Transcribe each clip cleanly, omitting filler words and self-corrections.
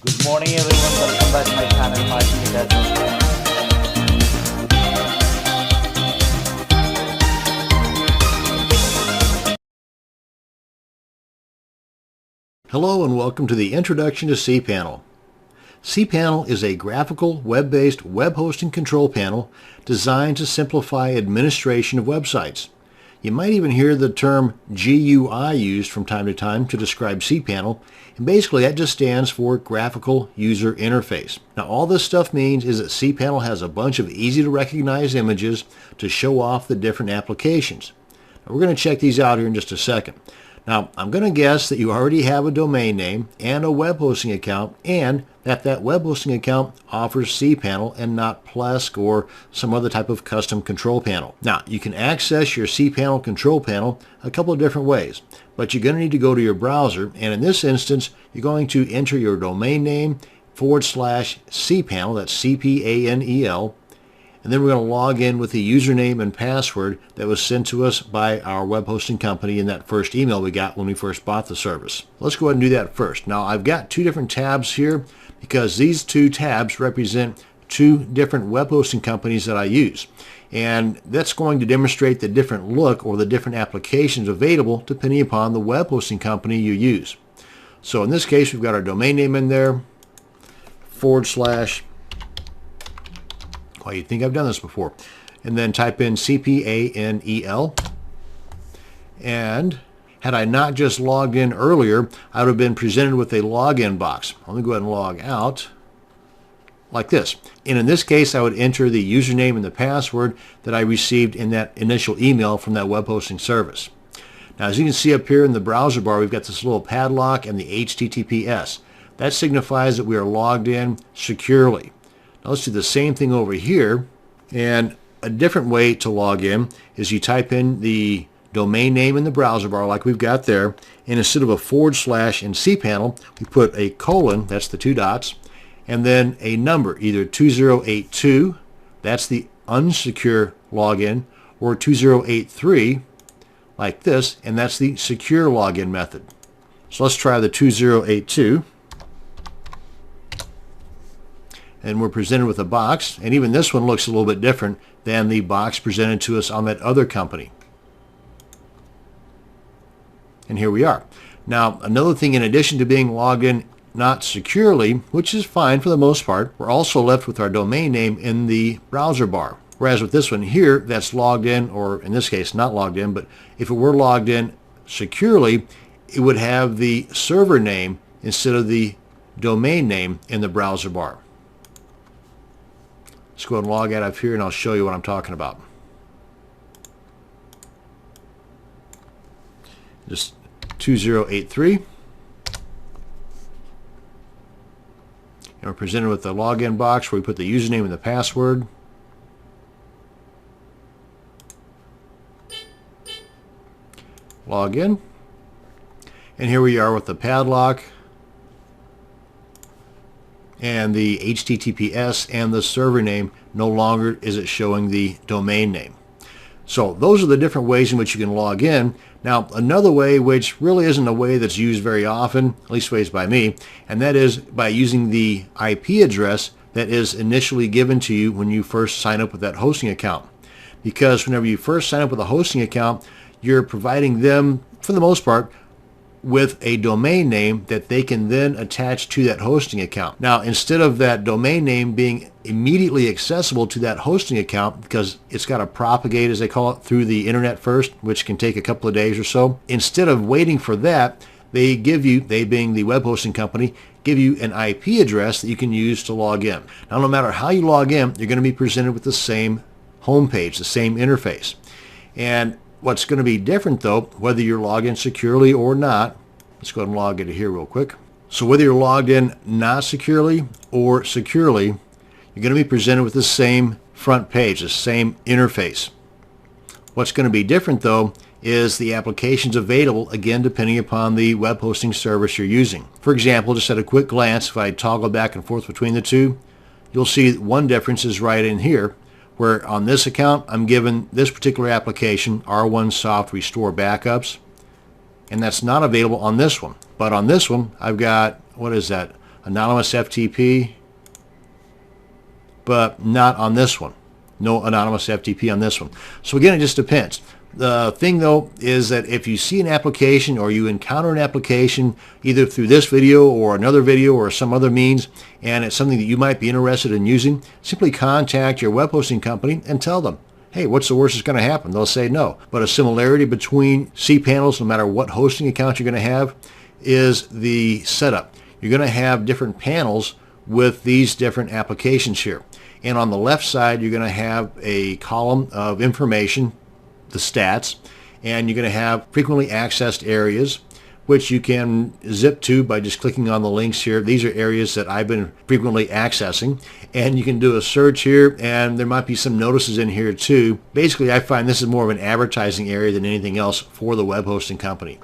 Good morning everyone, welcome back to my channel Martin Data. Hello and welcome to the Introduction to cPanel. cPanel is a graphical, web-based web hosting control panel designed to simplify administration of websites. You might even hear the term GUI used from time to time to describe cPanel, and basically that just stands for Graphical User Interface. Now all this stuff means is that cPanel has a bunch of easy to recognize images to show off the different applications. Now, we're going to check these out here in just a second. Now, I'm going to guess that you already have a domain name and a web hosting account, and that web hosting account offers cPanel and not Plesk or some other type of custom control panel. Now, you can access your cPanel control panel a couple of different ways, but you're going to need to go to your browser, and in this instance, you're going to enter your domain name /cPanel, that's C-P-A-N-E-L, and then we're going to log in with the username and password that was sent to us by our web hosting company in that first email we got when we first bought the service. Let's go ahead and do that first. Now I've got two different tabs here because these two tabs represent two different web hosting companies that I use. And that's going to demonstrate the different look or the different applications available depending upon the web hosting company you use. So in this case we've got our domain name in there, /. Well, you'd think I've done this before. And then type in C-P-A-N-E-L. And had I not just logged in earlier, I would have been presented with a login box. Let me go ahead and log out like this. And in this case, I would enter the username and the password that I received in that initial email from that web hosting service. Now, as you can see up here in the browser bar, we've got this little padlock and the HTTPS. That signifies that we are logged in securely. Now let's do the same thing over here, and a different way to log in is you type in the domain name in the browser bar like we've got there, and instead of a / in cPanel, we put a colon, that's the two dots, and then a number, either 2082, that's the unsecure login, or 2083, like this, and that's the secure login method. So let's try the 2082. And we're presented with a box, and even this one looks a little bit different than the box presented to us on that other company. And here we are. Now, another thing, in addition to being logged in not securely, which is fine for the most part, we're also left with our domain name in the browser bar. Whereas with this one here, that's logged in, or in this case, not logged in, but if it were logged in securely, it would have the server name instead of the domain name in the browser bar. Let's go ahead and log out of here and I'll show you what I'm talking about. Just 2083. And we're presented with the login box where we put the username and the password. Log in. And here we are with the padlock and the HTTPS and the server name. No longer is it showing the domain name. So those are the different ways in which you can log in. Now another way, which really isn't a way that's used very often, at least ways by me, and that is by using the IP address that is initially given to you when you first sign up with that hosting account. Because whenever you first sign up with a hosting account, you're providing them, for the most part, with a domain name that they can then attach to that hosting account. Now, instead of that domain name being immediately accessible to that hosting account, because it's got to propagate, as they call it, through the internet first, which can take a couple of days or so, instead of waiting for that, they give you, they being the web hosting company, give you an IP address that you can use to log in. Now, no matter how you log in, you're going to be presented with the same homepage, the same interface. And what's going to be different, though, whether you're logged in securely or not, let's go ahead and log into here real quick. So whether you're logged in not securely or securely, you're going to be presented with the same front page, the same interface. What's going to be different, though, is the applications available, again, depending upon the web hosting service you're using. For example, just at a quick glance, if I toggle back and forth between the two, you'll see one difference is right in here, where on this account, I'm given this particular application, R1 Soft Restore Backups, and that's not available on this one. But on this one, I've got, what is that, anonymous FTP, but not on this one. No anonymous FTP on this one. So again, it just depends. The thing though is that if you see an application or you encounter an application either through this video or another video or some other means, and it's something that you might be interested in using, simply contact your web hosting company and tell them, hey, what's the worst that's going to happen? They'll say no. But a similarity between cPanels, no matter what hosting account you're going to have, is the setup. You're going to have different panels with these different applications here. And on the left side, you're going to have a column of information, the stats, and you're going to have frequently accessed areas, which you can zip to by just clicking on the links here. These are areas that I've been frequently accessing, and you can do a search here, and there might be some notices in here too. Basically, I find this is more of an advertising area than anything else for the web hosting company.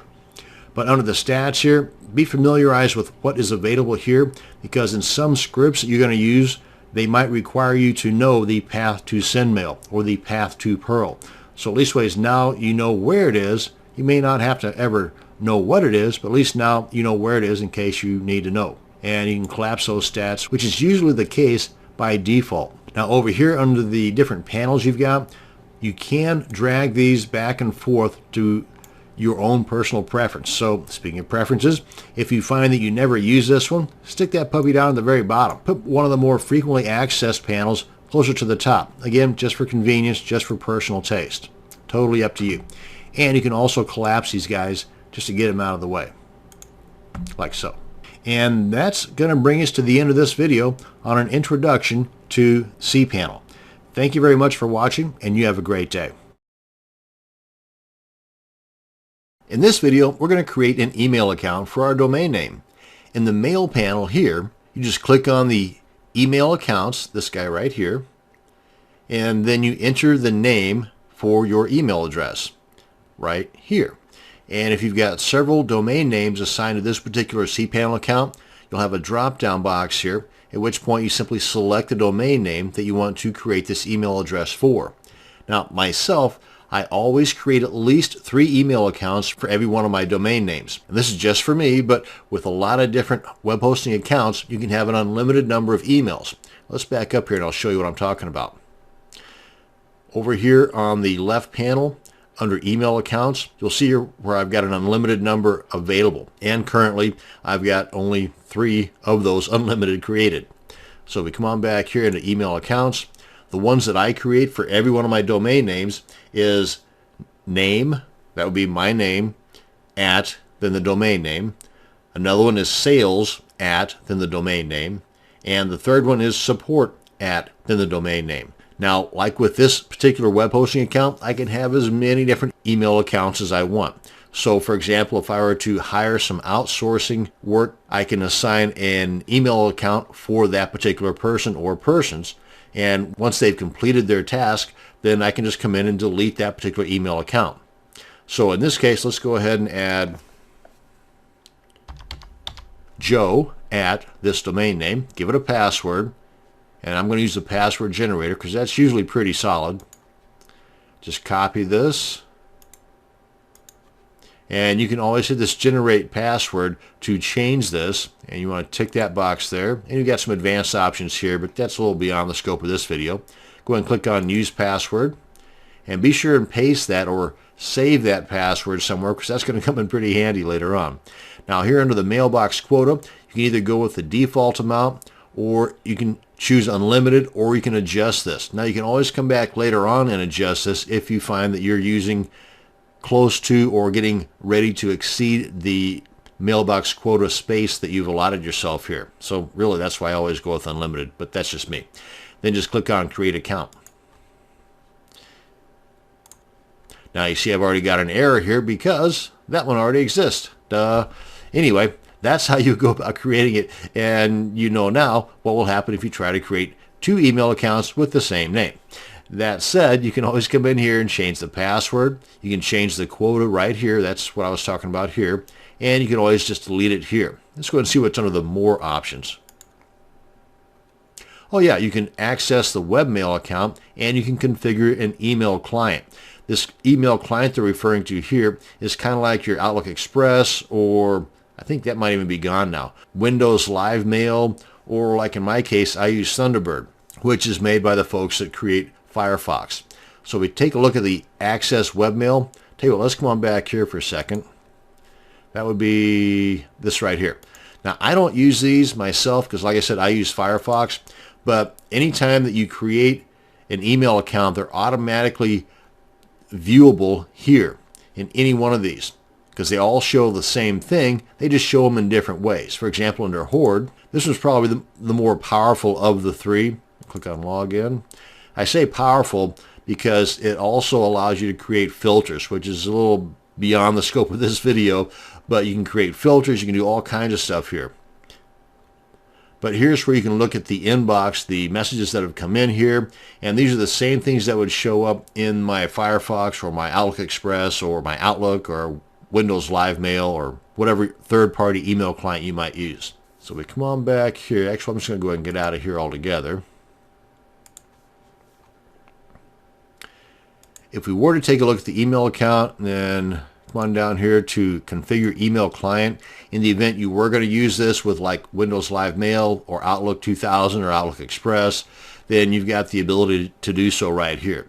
But under the stats here, be familiarized with what is available here, because in some scripts that you're going to use, they might require you to know the path to SendMail or the path to Perl. So at least ways now you know where it is. You may not have to ever know what it is, but at least now you know where it is in case you need to know. And you can collapse those stats, which is usually the case by default. Now over here under the different panels you've got, you can drag these back and forth to your own personal preference. So speaking of preferences, if you find that you never use this one, stick that puppy down at the very bottom. Put one of the more frequently accessed panels closer to the top. Again, just for convenience, just for personal taste. Totally up to you. And you can also collapse these guys just to get them out of the way, like so. And that's going to bring us to the end of this video on an introduction to cPanel. Thank you very much for watching, and you have a great day. In this video, we're going to create an email account for our domain name. In the Mail panel here, you just click on the Email Accounts, this guy right here, and then you enter the name for your email address right here. And if you've got several domain names assigned to this particular cPanel account, you'll have a drop-down box here, at which point you simply select the domain name that you want to create this email address for. Now, myself, I always create at least 3 email accounts for every one of my domain names. And this is just for me, but with a lot of different web hosting accounts, you can have an unlimited number of emails. Let's back up here and I'll show you what I'm talking about. Over here on the left panel, under email accounts, you'll see here where I've got an unlimited number available. And currently, I've got only 3 of those unlimited created. So we come on back here into email accounts. The ones that I create for every one of my domain names is name, that would be my name, at, then the domain name. Another one is sales, at, then the domain name. And the third one is support, at, then the domain name. Now, like with this particular web hosting account, I can have as many different email accounts as I want. So, for example, if I were to hire some outsourcing work, I can assign an email account for that particular person or persons. And once they've completed their task, then I can just come in and delete that particular email account. So in this case, let's go ahead and add Joe at this domain name, give it a password, and I'm going to use the password generator because that's usually pretty solid. Just copy this. And you can always hit this generate password to change this, and you want to tick that box there. And you've got some advanced options here, but that's a little beyond the scope of this video. Go ahead and click on use password, and be sure and paste that or save that password somewhere because that's going to come in pretty handy later on. Now here under the mailbox quota, you can either go with the default amount, or you can choose unlimited, or you can adjust this. Now you can always come back later on and adjust this if you find that you're using close to or getting ready to exceed the mailbox quota space that you've allotted yourself here. So really that's why I always go with unlimited, but that's just me. Then just click on create account. Now you see I've already got an error here because that one already exists. Anyway, that's how you go about creating it, and you know now what will happen if you try to create 2 email accounts with the same name. That said, you can always come in here and change the password. You can change the quota right here. That's what I was talking about here. And you can always just delete it here. Let's go ahead and see what's under the more options. Oh yeah, you can access the webmail account, and you can configure an email client. This email client they're referring to here is kind of like your Outlook Express or I think that might even be gone now. Windows Live Mail, or like in my case, I use Thunderbird, which is made by the folks that create Firefox. So we take a look at the Access Webmail. Tell you what, let's come on back here for a second. That would be this right here. Now, I don't use these myself because, like I said, I use Firefox. But anytime that you create an email account, they're automatically viewable here in any one of these because they all show the same thing. They just show them in different ways. For example, under Horde, this was probably the more powerful of the three. Click on Login. I say powerful because it also allows you to create filters, which is a little beyond the scope of this video, but you can create filters. You can do all kinds of stuff here. But here's where you can look at the inbox, the messages that have come in here, and these are the same things that would show up in my Firefox or my Outlook Express or my Outlook or Windows Live Mail or whatever third-party email client you might use. So we come on back here. Actually, I'm just going to go ahead and get out of here altogether. If we were to take a look at the email account, then come on down here to configure email client. In the event you were going to use this with like Windows Live Mail or Outlook 2000 or Outlook Express, then you've got the ability to do so right here.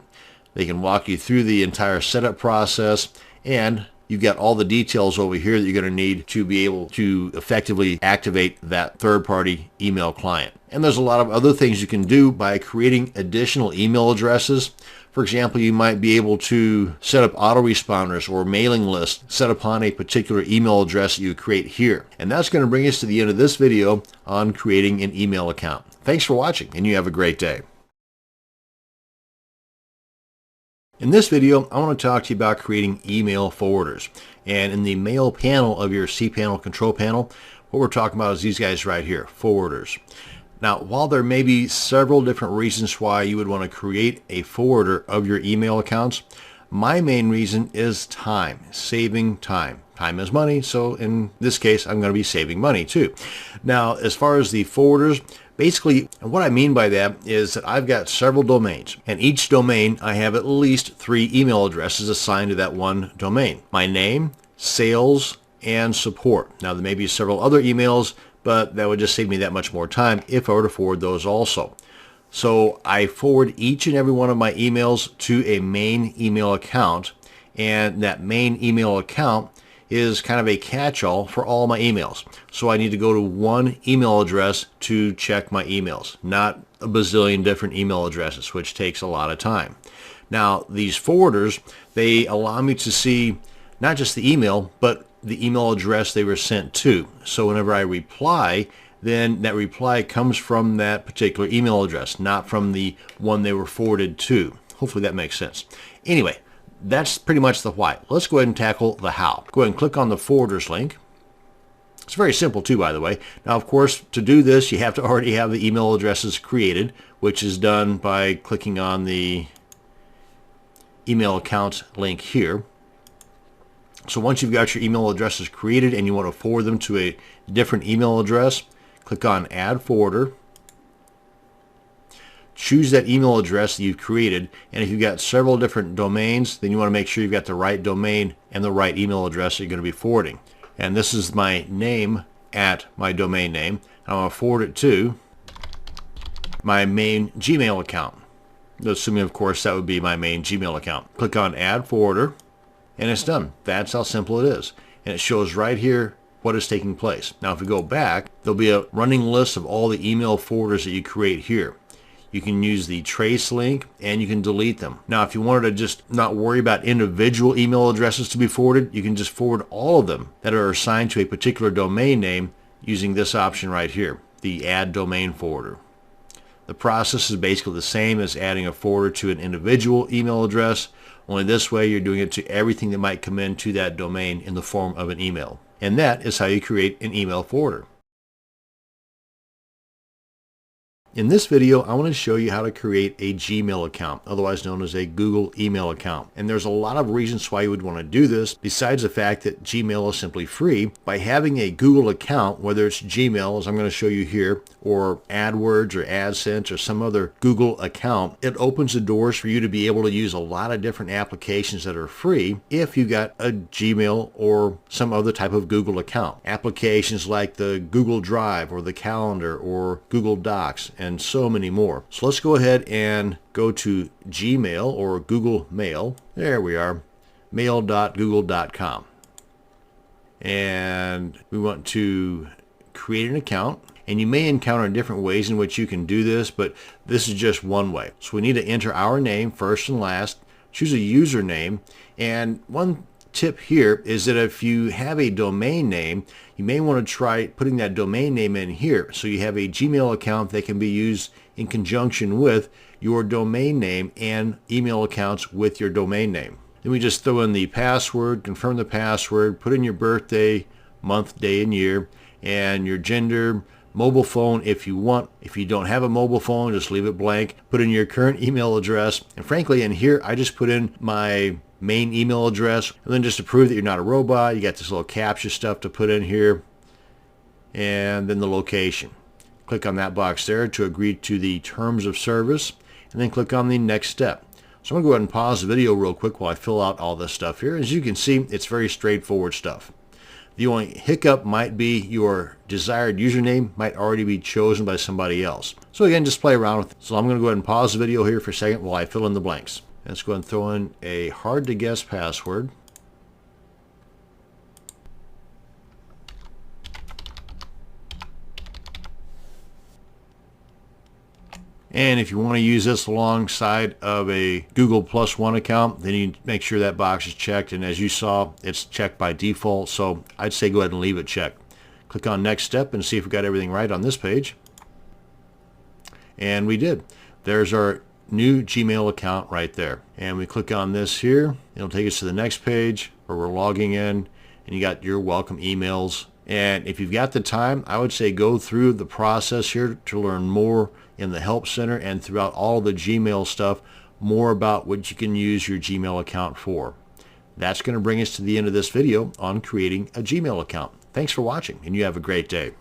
They can walk you through the entire setup process, and you've got all the details over here that you're going to need to be able to effectively activate that third-party email client. And there's a lot of other things you can do by creating additional email addresses. For example, you might be able to set up autoresponders or mailing lists set upon a particular email address that you create here. And that's going to bring us to the end of this video on creating an email account. Thanks for watching, and you have a great day. In this video, I want to talk to you about creating email forwarders. And in the mail panel of your cPanel control panel, what we're talking about is these guys right here, forwarders. Now, while there may be several different reasons why you would want to create a forwarder of your email accounts, my main reason is time, saving time. Time is money, so in this case, I'm going to be saving money too. Now, as far as the forwarders, basically, what I mean by that is that I've got several domains, and each domain I have at least 3 email addresses assigned to that one domain. My name, sales, and support. Now, there may be several other emails, but that would just save me that much more time if I were to forward those also. So I forward each and every one of my emails to a main email account, and that main email account is kind of a catch-all for all my emails. So I need to go to one email address to check my emails, not a bazillion different email addresses, which takes a lot of time. Now, these forwarders, they allow me to see not just the email, but the email address they were sent to. So whenever I reply, then that reply comes from that particular email address, not from the one they were forwarded to. Hopefully that makes sense. Anyway, that's pretty much the why. Let's go ahead and tackle the how. Go ahead and click on the forwarders link. It's very simple too, by the way. Now, of course, to do this, you have to already have the email addresses created, which is done by clicking on the email account link here. So once you've got your email addresses created and you want to forward them to a different email address, click on Add Forwarder. Choose that email address that you've created, and if you've got several different domains, then you want to make sure you've got the right domain and the right email address that you're going to be forwarding. And this is my name at my domain name. I'm going to forward it to my main Gmail account. Assuming, of course, that would be my main Gmail account. Click on Add Forwarder, and it's done. That's how simple it is. And it shows right here what is taking place. Now, if we go back, there'll be a running list of all the email forwarders that you create here. You can use the trace link, and you can delete them. Now, if you wanted to just not worry about individual email addresses to be forwarded, you can just forward all of them that are assigned to a particular domain name using this option right here, the Add Domain Forwarder. The process is basically the same as adding a forwarder to an individual email address, only this way you're doing it to everything that might come into that domain in the form of an email. And that is how you create an email forwarder. In this video, I want to show you how to create a Gmail account, otherwise known as a Google email account. And there's a lot of reasons why you would want to do this, besides the fact that Gmail is simply free. By having a Google account, whether it's Gmail, as I'm going to show you here, or AdWords or AdSense or some other Google account, it opens the doors for you to be able to use a lot of different applications that are free if you got a Gmail or some other type of Google account. Applications like the Google Drive or the Calendar or Google Docs and so many more. So let's go ahead and go to Gmail or Google Mail. There we are, mail.google.com. And we want to create an account. And you may encounter different ways in which you can do this, but this is just one way. So we need to enter our name first and last, choose a username, and one tip here is that if you have a domain name, you may want to try putting that domain name in here. So you have a Gmail account that can be used in conjunction with your domain name and email accounts with your domain name. Then we just throw in the password, confirm the password, put in your birthday, month, day, and year, and your gender, mobile phone if you want. If you don't have a mobile phone, just leave it blank. Put in your current email address. And frankly, in here, I just put in my main email address. And then just to prove that you're not a robot, you got this little captcha stuff to put in here. And then the location. Click on that box there to agree to the terms of service. And then click on the next step. So I'm going to go ahead and pause the video real quick while I fill out all this stuff here. As you can see, it's very straightforward stuff. The only hiccup might be your desired username might already be chosen by somebody else. So again, just play around with it. So I'm going to go ahead and pause the video here for a second while I fill in the blanks. Let's go ahead and throw in a hard to guess password. And if you want to use this alongside of a Google +1 account, then you make sure that box is checked. And as you saw, it's checked by default. So I'd say go ahead and leave it checked. Click on next step and see if we got everything right on this page. And we did. There's our new Gmail account right there. And we click on this here. It'll take us to the next page where we're logging in. And you got your welcome emails. And if you've got the time, I would say go through the process here to learn more in the Help Center and throughout all the Gmail stuff, more about what you can use your Gmail account for. That's going to bring us to the end of this video on creating a Gmail account. Thanks for watching, and you have a great day.